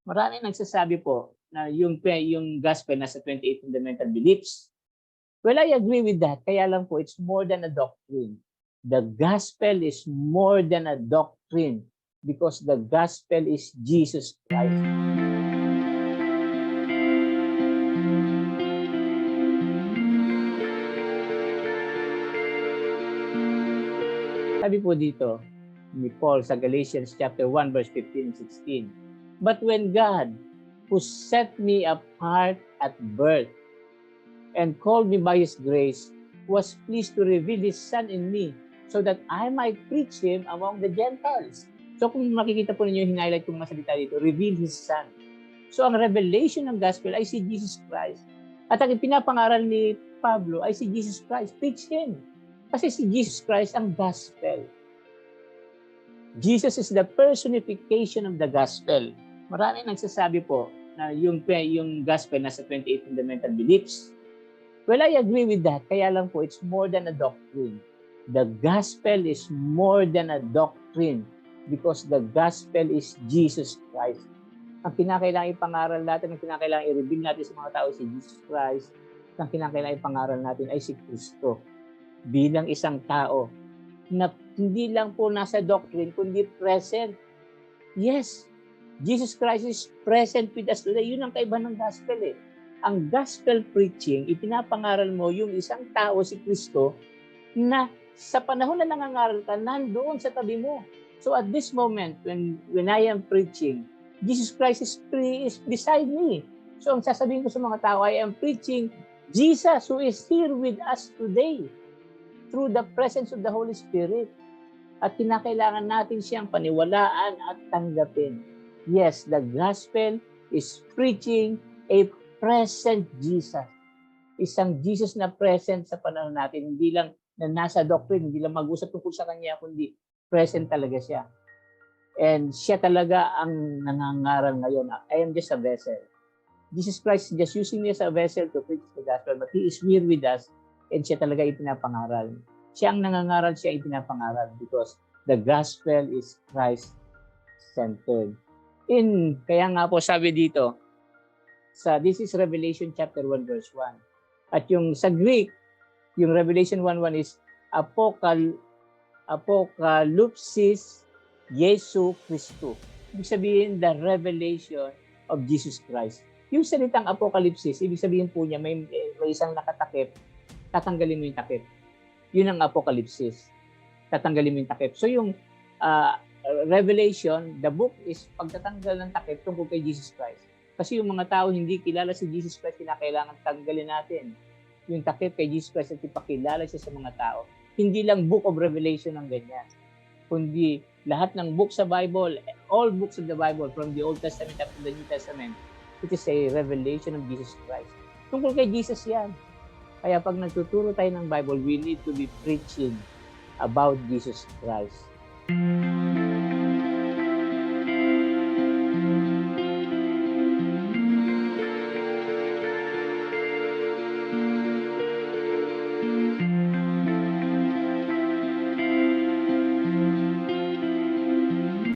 Maraming nagsasabi po na yung gospel nasa 28 fundamental beliefs. Well, I agree with that. Kaya lang po, it's more than a doctrine. The gospel is more than a doctrine because the gospel is Jesus Christ. Sabi po dito ni Paul sa Galatians chapter 1 verse 15 and 16. But when God, who set me apart at birth and called me by His grace, was pleased to reveal His Son in me so that I might preach Him among the Gentiles. So kung makikita po ninyo, hinighlight kong mga salita dito, reveal His Son. So ang revelation ng gospel ay si Jesus Christ. At ang pinapangaral ni Pablo ay si Jesus Christ. Preach Him. Kasi si Jesus Christ ang gospel. Jesus is the personification of the gospel. Maraming nagsasabi po na yung gospel nasa 28 fundamental beliefs. Well, I agree with that. Kaya lang po, it's more than a doctrine. The gospel is more than a doctrine because the gospel is Jesus Christ. Ang kinakailangan ipangaral natin, ang kinakailangan i-reveal natin sa mga tao si Jesus Christ. Ang kinakailangan ipangaral natin ay si Kristo bilang isang tao na hindi lang po nasa doctrine, kundi present. Yes, Jesus Christ is present with us today. Yun ang kaibahan ng gospel eh. Ang gospel preaching, ipinapangaral mo yung isang tao, si Kristo, na sa panahon na nangangaral ka, nandoon sa tabi mo. So at this moment, when I am preaching, Jesus Christ is beside me. So ang sasabihin ko sa mga tao, I am preaching Jesus who is here with us today through the presence of the Holy Spirit. At kinakailangan natin siyang paniwalaan at tanggapin. Yes, the gospel is preaching a present Jesus. Isang Jesus na present sa panahon natin. Hindi lang na nasa doctrine, hindi lang mag-usap tungkol sa Kanya, kundi present talaga siya. And siya talaga ang nangangaral ngayon. I am just a vessel. Jesus Christ is just using me as a vessel to preach the gospel, but He is here with us. And siya talaga ipinapangaral. Siya ang nangangaral, siya ipinapangaral because the gospel is Christ-centered. Kaya nga po sabi dito, this is Revelation chapter 1 verse 1. At yung sa Greek, yung Revelation 1:1 is Apocalypsis Jesu Christo. Ibig sabihin, the revelation of Jesus Christ. Yung salitang Apocalypsis, ibig sabihin po niya, may isang nakatakip, tatanggalin mo yung takip. Yun ang apocalypsis. Tatanggalin mo yung takip. So yung Revelation, the book is pagtatanggal ng takip tungkol kay Jesus Christ. Kasi yung mga tao hindi kilala si Jesus Christ, kinakailangan tanggalin natin yung takip kay Jesus Christ at ipakilala siya sa mga tao. Hindi lang book of Revelation ang ganyan. Kundi lahat ng book sa Bible, all books of the Bible, from the Old Testament up to the New Testament, it is a revelation of Jesus Christ. Tungkol kay Jesus yan. Kaya pag nagtuturo tayo ng Bible, we need to be preaching about Jesus Christ.